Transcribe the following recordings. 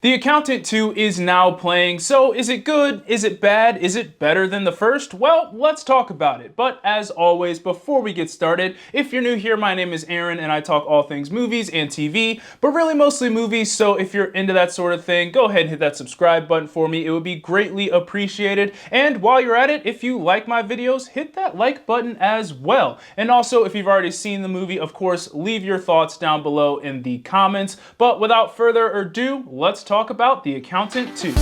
The Accountant 2 is now playing, so is it good? Is it bad? Is it better than the first? Well, let's talk about it. But as always, before we get started, if you're new here, my name is Aaron and I talk all things movies and TV, but really mostly movies, so if you're into that sort of thing, go ahead and hit that subscribe button for me. It would be greatly appreciated. And while you're at it, if you like my videos, hit that like button as well. And also, if you've already seen the movie, of course, leave your thoughts down below in the comments. But without further ado, let's talk about The Accountant 2.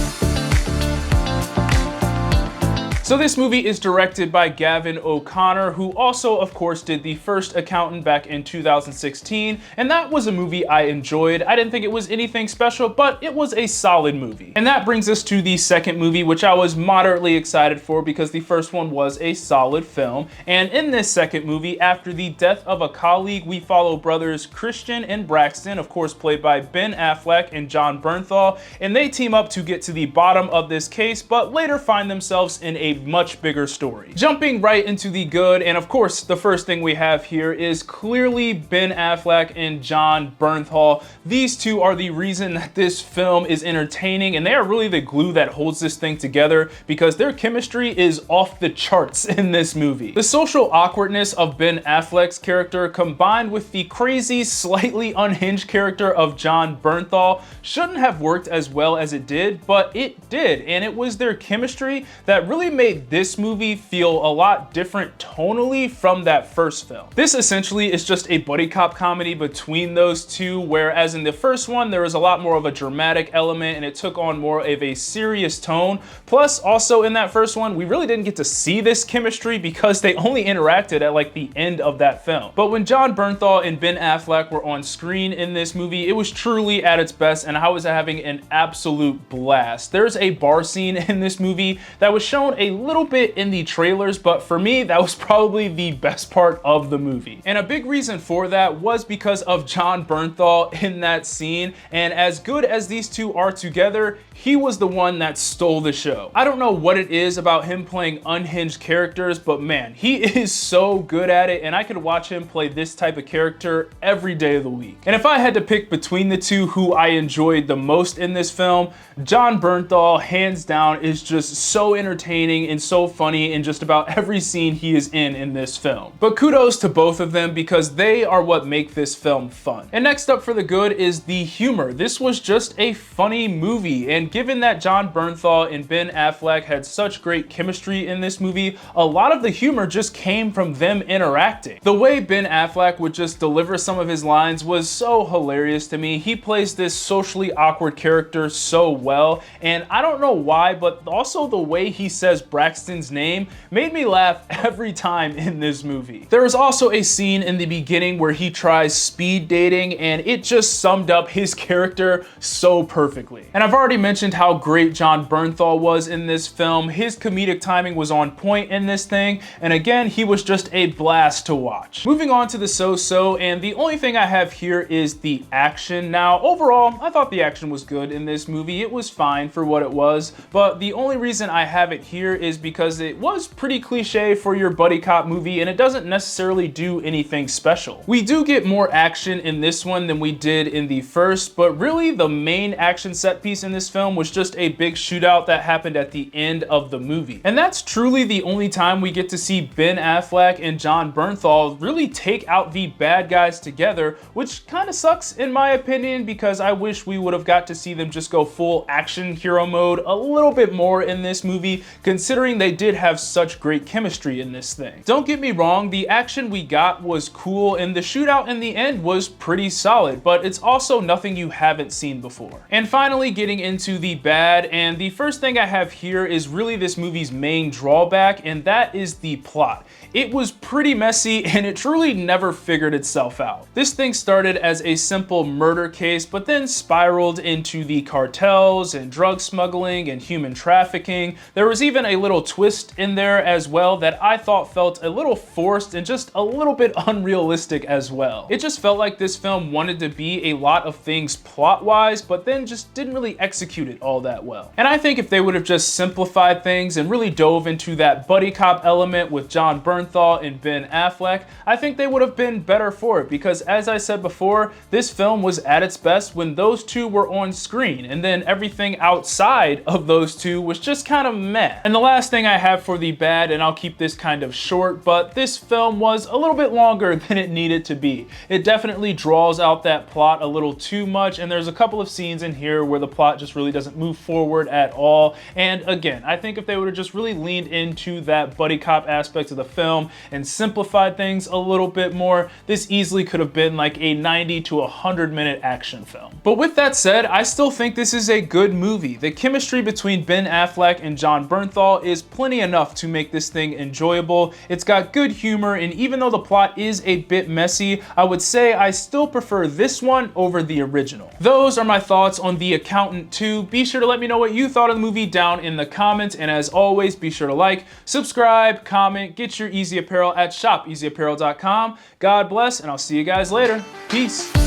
So this movie is directed by Gavin O'Connor, who also, of course, did The First Accountant back in 2016, and that was a movie I enjoyed. I didn't think it was anything special, but it was a solid movie. And that brings us to the second movie, which I was moderately excited for because the first one was a solid film. And in this second movie, after the death of a colleague, we follow brothers Christian and Braxton, of course played by Ben Affleck and Jon Bernthal, and they team up to get to the bottom of this case, but later find themselves in a much bigger story. Jumping right into the good, and of course the first thing we have here is clearly Ben Affleck and Jon Bernthal. These two are the reason that this film is entertaining, and they are really the glue that holds this thing together because their chemistry is off the charts in this movie. The social awkwardness of Ben Affleck's character combined with the crazy, slightly unhinged character of Jon Bernthal shouldn't have worked as well as it did, but it did, and it was their chemistry that really made this movie feel a lot different tonally from that first film. This essentially is just a buddy cop comedy between those two, whereas in the first one there was a lot more of a dramatic element and it took on more of a serious tone. Plus, also in that first one, we really didn't get to see this chemistry because they only interacted at like the end of that film. But when Jon Bernthal and Ben Affleck were on screen in this movie, it was truly at its best and I was having an absolute blast. There's a bar scene in this movie that was shown a little bit in the trailers, but for me, that was probably the best part of the movie. And a big reason for that was because of Jon Bernthal in that scene, and as good as these two are together, he was the one that stole the show. I don't know what it is about him playing unhinged characters, but man, he is so good at it, and I could watch him play this type of character every day of the week. And if I had to pick between the two who I enjoyed the most in this film, Jon Bernthal, hands down, is just so entertaining and so funny in just about every scene he is in this film. But kudos to both of them because they are what make this film fun. And next up for the good is the humor. This was just a funny movie, and given that Jon Bernthal and Ben Affleck had such great chemistry in this movie, a lot of the humor just came from them interacting. The way Ben Affleck would just deliver some of his lines was so hilarious to me. He plays this socially awkward character so well, and I don't know why, but also the way he says Braxton's name made me laugh every time in this movie. There is also a scene in the beginning where he tries speed dating, and it just summed up his character so perfectly. And I've already mentioned how great Jon Bernthal was in this film. His comedic timing was on point in this thing, and again, he was just a blast to watch. Moving on to the so-so, and the only thing I have here is the action. Now, overall, I thought the action was good in this movie. It was fine for what it was, but the only reason I have it here is because it was pretty cliche for your buddy cop movie, and it doesn't necessarily do anything special. We do get more action in this one than we did in the first, but really the main action set piece in this film was just a big shootout that happened at the end of the movie. And that's truly the only time we get to see Ben Affleck and Jon Bernthal really take out the bad guys together, which kind of sucks in my opinion because I wish we would have got to see them just go full action hero mode a little bit more in this movie, considering they did have such great chemistry in this thing. Don't get me wrong, the action we got was cool and the shootout in the end was pretty solid, but it's also nothing you haven't seen before. And finally, getting into the bad, and the first thing I have here is really this movie's main drawback, and that is the plot. It was pretty messy and it truly never figured itself out. This thing started as a simple murder case, but then spiraled into the cartels and drug smuggling and human trafficking. There was even a little twist in there as well that I thought felt a little forced and just a little bit unrealistic as well. It just felt like this film wanted to be a lot of things plot-wise, but then just didn't really execute it all that well. And I think if they would have just simplified things and really dove into that buddy cop element with Jon Bernthal and Ben Affleck, I think they would have been better for it, because as I said before, this film was at its best when those two were on screen, and then everything outside of those two was just kind of meh. And the last thing I have for the bad, and I'll keep this kind of short, but this film was a little bit longer than it needed to be. It definitely draws out that plot a little too much, and there's a couple of scenes in here where the plot just really doesn't move forward at all. And again, I think if they would have just really leaned into that buddy cop aspect of the film and simplified things a little bit more, this easily could have been like a 90 to 100 minute action film. But with that said, I still think this is a good movie. The chemistry between Ben Affleck and Jon Bernthal is plenty enough to make this thing enjoyable. It's got good humor, and even though the plot is a bit messy, I would say I still prefer this one over the original. Those are my thoughts on The Accountant 2. Be sure to let me know what you thought of the movie down in the comments, and as always, be sure to like, subscribe, comment, get your Eazy Apparel at shopeasyapparel.com. God bless, and I'll see you guys later. Peace.